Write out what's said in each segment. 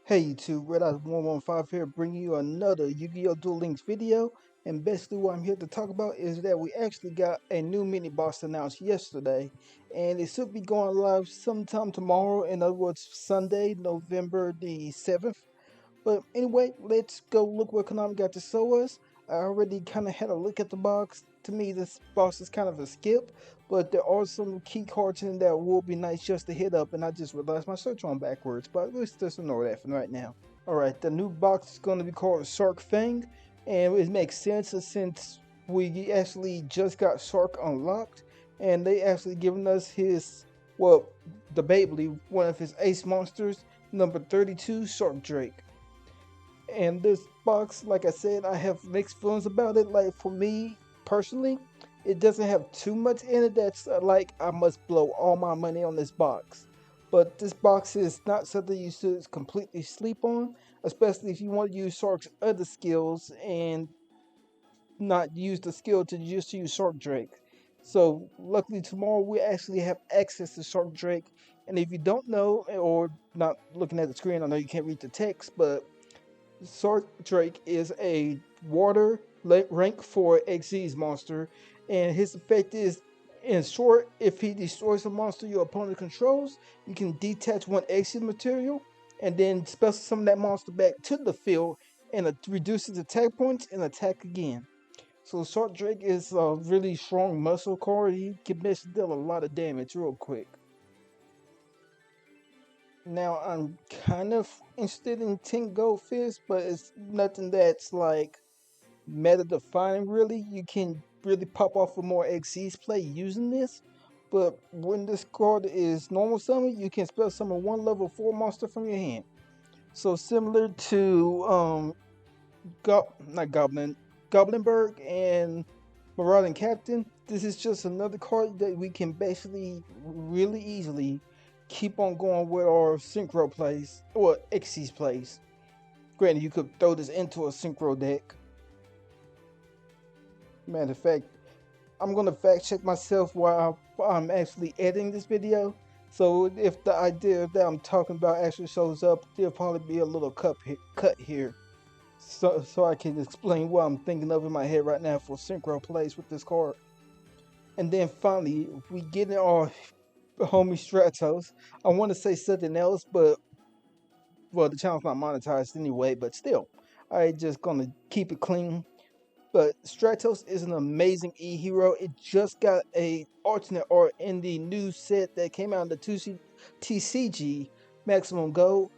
Hey YouTube, Red Eyes 115 here, bringing you another Yu-Gi-Oh! Duel Links video. And basically what I'm here to talk about is that we actually got a new mini boss announced yesterday. And it should be going live sometime tomorrow, in other words Sunday, November the 7th. But anyway, let's go look what Konami got to show us. I already kind of had a look at the box. To me, this box is kind of a skip, but there are some key cards in that will be nice just to hit up, and I just realized my search on backwards, but let's just ignore that for right now. Alright, the new box is going to be called Sark Fang, and it makes sense since we actually just got Sark unlocked, and they actually given us his, well, debatably, one of his ace monsters, number 32, Sark Drake. And this box, like I said, I have mixed feelings about it. Like for me personally, it doesn't have too much in it that's like I must blow all my money on this box. But this box is not something you should completely sleep on, especially if you want to use Sark's other skills and not use the skill to just use Sark Drake. So luckily tomorrow we actually have access to Sark Drake. And if you don't know or not looking at the screen, I know you can't read the text, but Sark Drake is a water rank 4 Xyz monster, and his effect is, in short, if he destroys a monster your opponent controls, you can detach one Xyz material and then special summon that monster back to the field and it reduces attack points and attack again. So Sark Drake is a really strong muscle card. He can basically deal a lot of damage real quick. Now I'm kind of interested in 10 Goldfish, but it's nothing that's like meta defining really. You can really pop off for more XC's play using this. But when this card is normal summon, you can spell summon one level 4 monster from your hand. So similar to not Goblin, Goblinberg and Marauding Captain, this is just another card that we can basically really easily keep on going with our synchro plays or Xyz plays. Granted, you could throw this into a synchro deck. Matter of fact, I'm gonna fact check myself while I'm actually editing this video. So if the idea that I'm talking about actually shows up, there'll probably be a little cut here. So I can explain what I'm thinking of in my head right now for synchro plays with this card. And then finally, we get in our homie Stratos. I want to say something else, but well, the channel's not monetized anyway. But still, I just gonna keep it clean. But Stratos is an amazing e-hero. It just got a alternate art in the new set that came out in the 2C TCG Maximum Gold.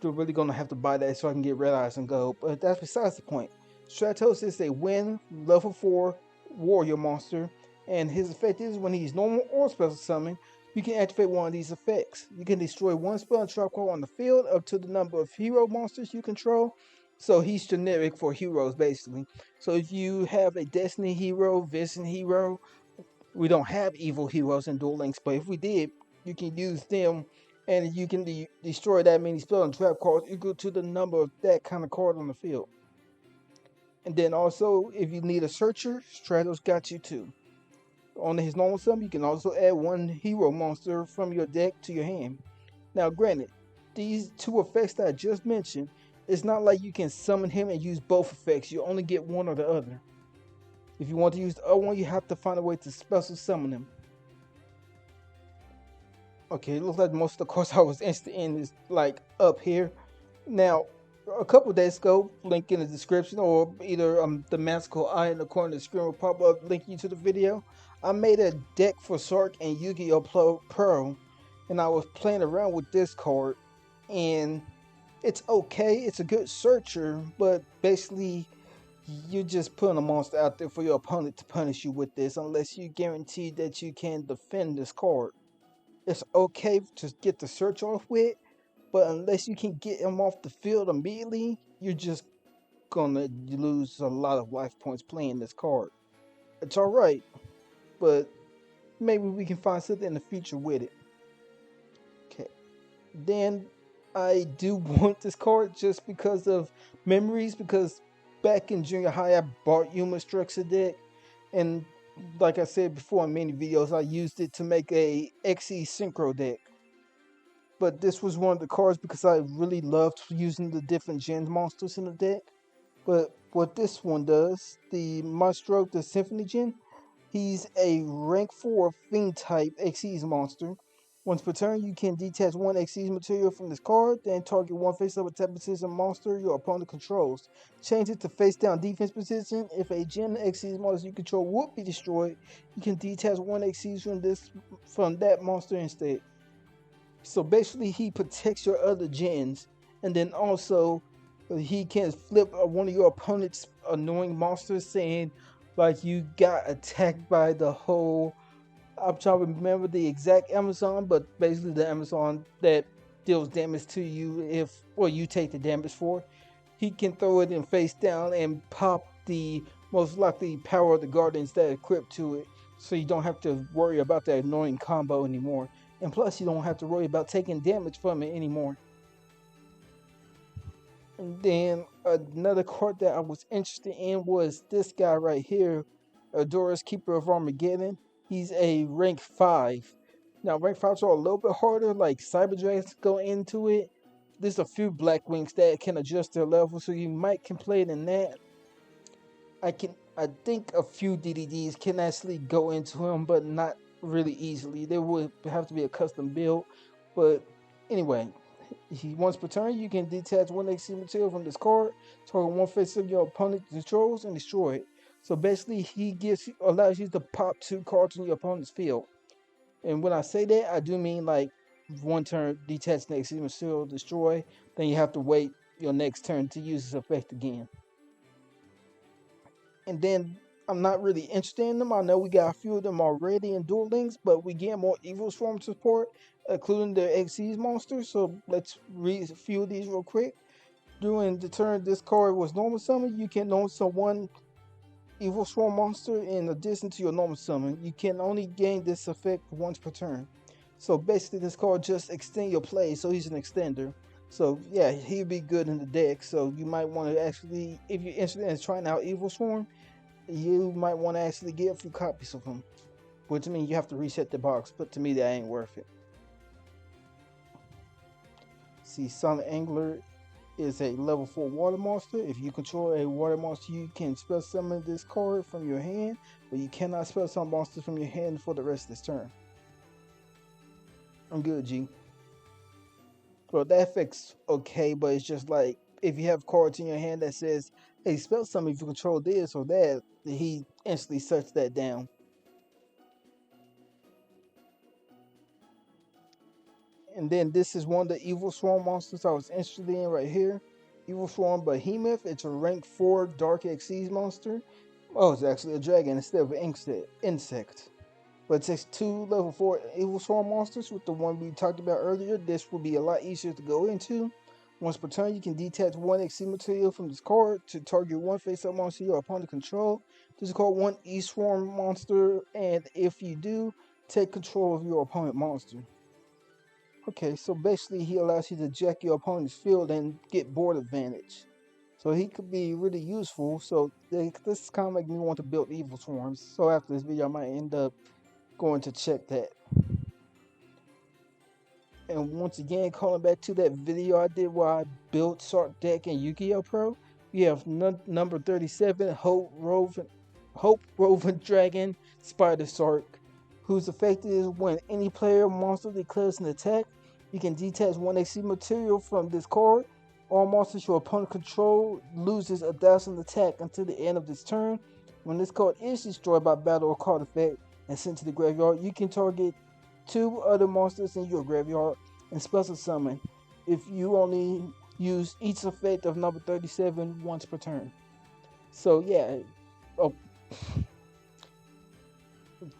They're really gonna have to buy that so I can get Red Eyes and Gold. But that's besides the point. Stratos is a win level 4 warrior monster, and his effect is when he's normal or special summon, you can activate one of these effects. You can destroy one spell and trap card on the field up to the number of hero monsters you control. So he's generic for heroes basically. So if you have a Destiny hero, Vision hero, we don't have evil heroes in Duel Links, but if we did, you can use them and you can destroy that many spell and trap cards equal to the number of that kind of card on the field. And then also, if you need a searcher, Stratos got you too. On his normal summon, you can also add one hero monster from your deck to your hand. Now, granted, these two effects that I just mentioned, it's not like you can summon him and use both effects. You only get one or the other. If you want to use the other one, you have to find a way to special summon him. Okay, it looks like most of the cards I was interested in is like up here. Now, a couple days ago, link in the description or either the magical eye in the corner of the screen will pop up linking you to the video. I made a deck for Sark and Yu-Gi-Oh! Pro, and I was playing around with this card, and it's okay, it's a good searcher, but basically you're just putting a monster out there for your opponent to punish you with this unless you guarantee that you can defend this card. It's okay to get the search off with, but unless you can get him off the field immediately, you're just gonna lose a lot of life points playing this card. It's alright, but maybe we can find something in the future with it. Okay. Then I do want this card just because of memories, because back in junior high I bought Yuma Structure deck, and like I said before in many videos, I used it to make a XE Synchro deck. but this was one of the cards because I really loved using the different gen monsters in the deck. But what this one does, the Maestro, the Symphony Gen, he's a rank 4 Fiend type Xyz monster. Once per turn, you can detach one Xyz material from this card, then target one face-up attack position monster your opponent controls. Change it to face-down defense position. If a Gen Xyz monster you control would be destroyed, you can detach one Xyz from that monster instead. So basically, he protects your other gens, and then also he can flip one of your opponent's annoying monsters, saying like you got attacked by the whole. I'm trying to remember the exact Amazon, but basically the Amazon that deals damage to you if or you take the damage for. He can throw it in face down and pop the most likely power of the guardians that are equipped to it, so you don't have to worry about that annoying combo anymore. And plus, you don't have to worry about taking damage from it anymore. And then another card that I was interested in was this guy right here, Adora's Keeper of Armageddon. He's a rank 5. Now, rank 5s are a little bit harder, like Cyber Dragons go into it. There's a few Black Wings that can adjust their level, so you might can play it in that. I think a few DDDs can actually go into him, but not really easily. There would have to be a custom build. But anyway, once per turn, you can detach one XC material from this card, target one face of your opponent controls, and destroy it. So basically, he allows you to pop 2 cards on your opponent's field. And when I say that, I do mean like one turn, detach the XC material, destroy. Then you have to wait your next turn to use this effect again. And then I'm not really interested in them. I know we got a few of them already in Duel Links, but we get more Evil Swarm support, including the Xyz monsters. So let's read a few of these real quick. During the turn this card was normal summon, you can normal summon one Evil Swarm monster in addition to your normal summon. You can only gain this effect once per turn. So basically this card just extend your play, so he's an extender. So yeah, he'd be good in the deck. So you might want to actually, if you're interested in trying out Evil Swarm, you might want to actually get a few copies of them. Which means you have to reset the box, but to me that ain't worth it. See, Sonic Angler is a level 4 water monster. If you control a water monster, you can spell summon this card from your hand, but you cannot spell summon monsters from your hand for the rest of this turn. I'm good, G. Well, that effect's okay, but it's just like if you have cards in your hand that says, hey, spell summon if you control this or that, he instantly shuts that down. And then this is one of the Evil Swarm monsters I was interested in right here. Evil Swarm Behemoth. It's a rank 4 Dark Xyz monster. Oh, it's actually a dragon instead of an insect. But it takes 2 level 4 Evil Swarm monsters with the one we talked about earlier. This will be a lot easier to go into. Once per turn, you can detach one XC material from this card to target one face-up monster your opponent control. This is called one E-Swarm monster, and if you do, take control of your opponent monster. Okay, so basically he allows you to jack your opponent's field and get board advantage. So he could be really useful. So this kind of make me want to build Evil Swarms. So after this video, I might end up going to check that. And once again, calling back to that video I did where I built Sark deck and Yu-Gi-Oh! Pro, we have number 37, Hope Roving Dragon Spider Sark, whose effect is when any player monster declares an attack, you can detach one XC material from this card. All monsters your opponent control loses 1,000 attack until the end of this turn. When this card is destroyed by battle or card effect and sent to the graveyard, you can target 2 other monsters in your graveyard and special summon if you only use each effect of number 37 once per turn. So yeah, oh,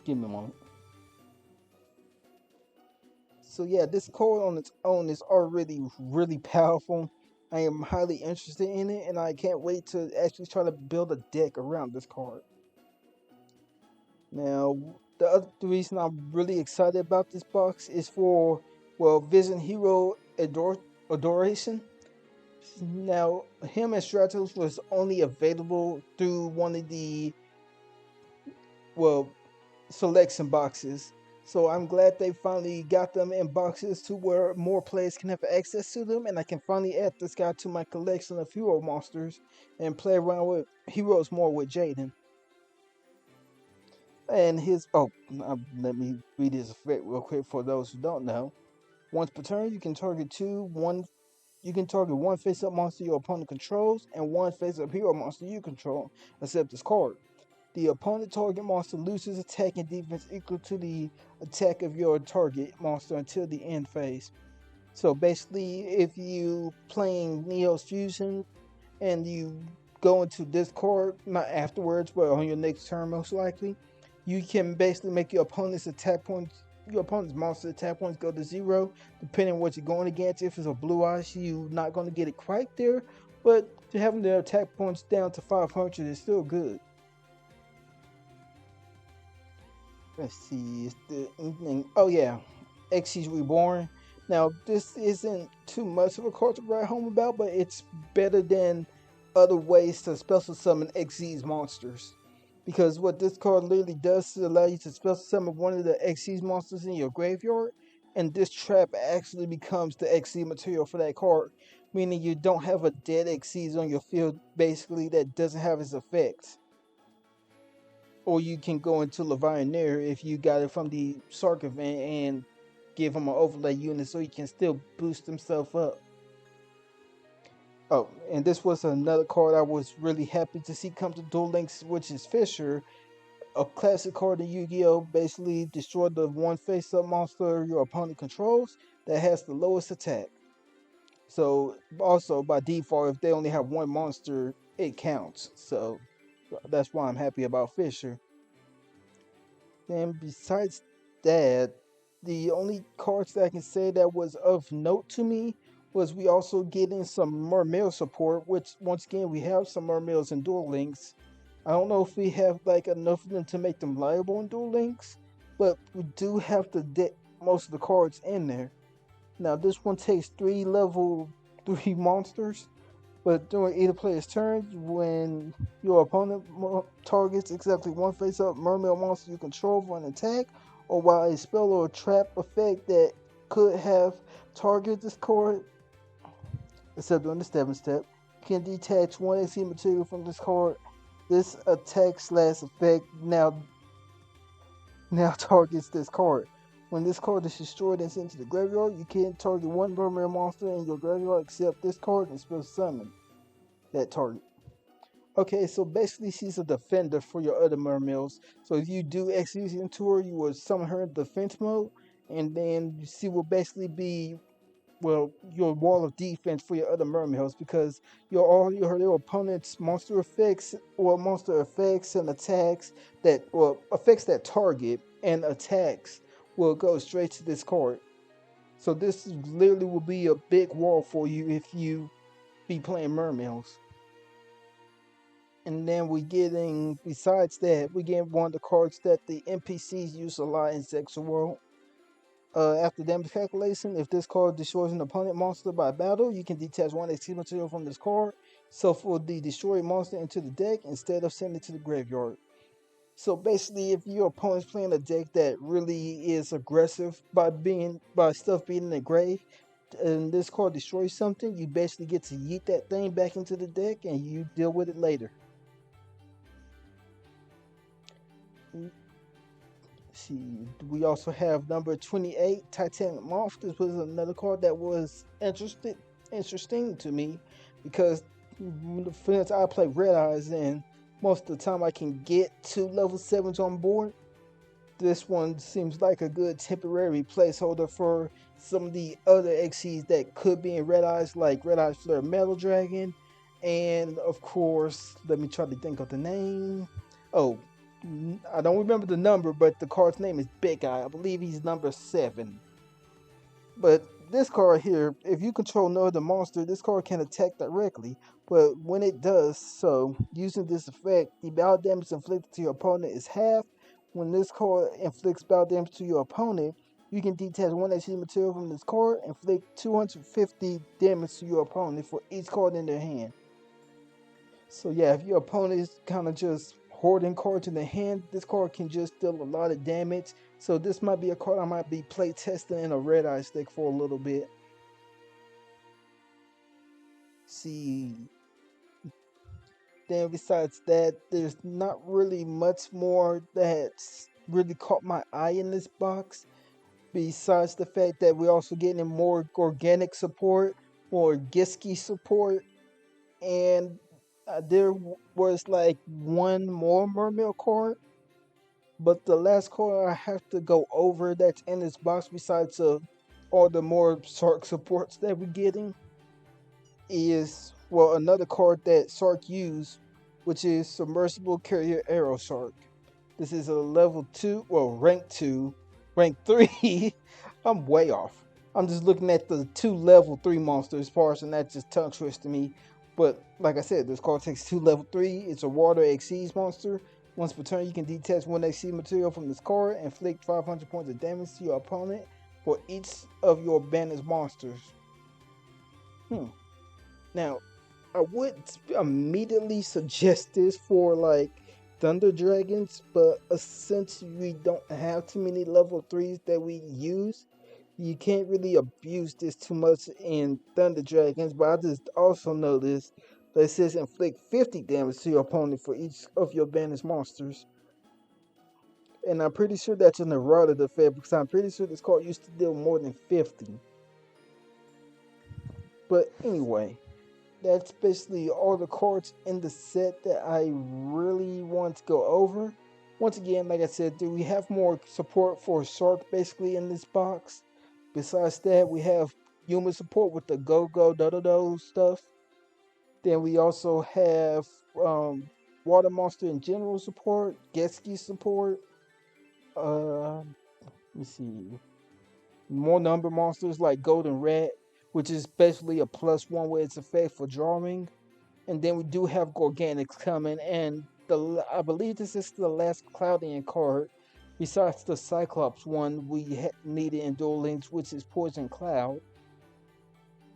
give me a moment. So yeah, this card on its own is already really powerful. I am highly interested in it, and I can't wait to actually try to build a deck around this card. Now, the reason I'm really excited about this box is for, well, Vision Hero Adoration. Now, him and Stratos was only available through one of the, well, selection boxes. So I'm glad they finally got them in boxes to where more players can have access to them, and I can finally add this guy to my collection of hero monsters and play around with heroes more with Jaden. And his let me read his effect real quick for those who don't know. Once per turn, you can target one face-up monster your opponent controls and one face-up hero monster you control, except this card. The opponent target monster loses attack and defense equal to the attack of your target monster until the end phase. So basically, if you playing Neo's Fusion and you go into Discord, not afterwards, but on your next turn most likely, you can basically make your opponent's monster attack points go to 0, depending on what you're going against. If it's a blue eyes, you're not going to get it quite there, but having their attack points down to 500 is still good. Let's see. Is there anything? Oh yeah, Xyz Reborn. Now this isn't too much of a card to write home about, but it's better than other ways to special summon Xyz monsters. Because what this card literally does is allow you to special summon one of the Xyz monsters in your graveyard, and this trap actually becomes the Xyz material for that card, meaning you don't have a dead Xyz on your field basically that doesn't have its effects. Or you can go into Levianeer if you got it from the Sark event and give him an overlay unit so he can still boost himself up. Oh, and this was another card I was really happy to see come to Duel Links, which is Fisher, a classic card in Yu-Gi-Oh! Basically, destroy the one face-up monster your opponent controls that has the lowest attack. So, also by default, if they only have one monster, it counts. So, that's why I'm happy about Fisher. And besides that, the only cards that I can say that was of note to me was we also getting some Mermail support, which once again we have some Mermails in Duel Links. I don't know if we have like enough of them to make them liable in Duel Links, but we do have to most of the cards in there. Now this one takes 3 level 3 monsters, but during either player's turn, when your opponent targets exactly one face-up mermaid monster you control for an attack, or while a spell or a trap effect that could have targeted this card, except during the stepping step, you can detach one AC material from this card. This attack/effect now targets this card. When this card is destroyed and sent to the graveyard, you can't target one mermaid monster in your graveyard except this card and spell summon that target. Okay, so basically she's a defender for your other mermaids. So if you do execution tour, you will summon her in defense mode, and then she will basically be your wall of defense for your other mermaids because your opponent's monster effects and attacks effects that target and attacks will go straight to this card. So this literally will be a big wall for you if you be playing mermaids. And then besides that, we get one of the cards that the NPCs use a lot in Zexal World. After damage calculation, if this card destroys an opponent monster by battle, you can detach one XP material from this card. So for the destroyed monster into the deck instead of sending it to the graveyard. So basically, if your opponent's playing a deck that really is aggressive by stuff being in the grave, and this card destroys something, you basically get to yeet that thing back into the deck and you deal with it later. See, we also have number 28, Titanic Moth. This was another card that was interesting to me because since I play Red Eyes and most of the time I can get 2 level 7s on board, this one seems like a good temporary placeholder for some of the other XCs that could be in Red Eyes, like Red Eyes Flare Metal Dragon, and of course, let me try to think of the name. Oh, I don't remember the number, but the card's name is Big Eye. I believe he's number 7. But this card here, if you control no other monster, this card can attack directly. But when it does so, using this effect, the battle damage inflicted to your opponent is half. When this card inflicts battle damage to your opponent, you can detach one HP material from this card and inflict 250 damage to your opponent for each card in their hand. So yeah, if your opponent is kind of just hoarding cards in their hand, this card can just deal a lot of damage So this might be a card I might be play testing in a red eye stick for a little bit. See, then besides that, there's not really much more that's really caught my eye in this box. Besides the fact that we're also getting more organic support, more Giski support, and there was like one more mermaid card. But the last card I have to go over that's in this box, besides all the more Sark supports that we're getting, is well another card that Sark used, which is Submersible Carrier Arrow Sark. This is a level 2, well rank 2, rank 3. I'm way off. I'm just looking at the 2 level 3 monsters parts, and that just tongue twisted me. But like I said, this card takes 2 level 3. It's a water exceeds monster. Once per turn, you can detach 1 exceed material from this card and inflict 500 points of damage to your opponent for each of your banished monsters. Now, I would immediately suggest this for like Thunder Dragons, but since we don't have too many level 3s that we use, you can't really abuse this too much in Thunder Dragons. But I just also noticed that it says inflict 50 damage to your opponent for each of your banished monsters. And I'm pretty sure that's an eroded effect because I'm pretty sure this card used to deal more than 50. But anyway, that's basically all the cards in the set that I really want to go over. Once again, like I said, do we have more support for Sark basically in this box? Besides that, we have human support with the go-go da-da-do stuff. Then we also have water monster in general support, Getski support. Let me see. More number monsters like Golden Rat, which is basically a +1 with its effect for drawing. And then we do have Gorganics coming, and I believe this is the last Cloudian card, besides the Cyclops one we needed in Duel Links, which is Poison Cloud.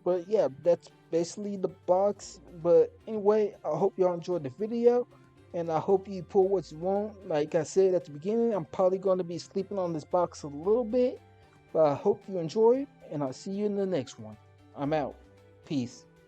But yeah, that's basically the box. But anyway, I hope y'all enjoyed the video, and I hope you pull what you want. Like I said at the beginning, I'm probably going to be sleeping on this box a little bit, but I hope you enjoy, and I'll see you in the next one. I'm out. Peace.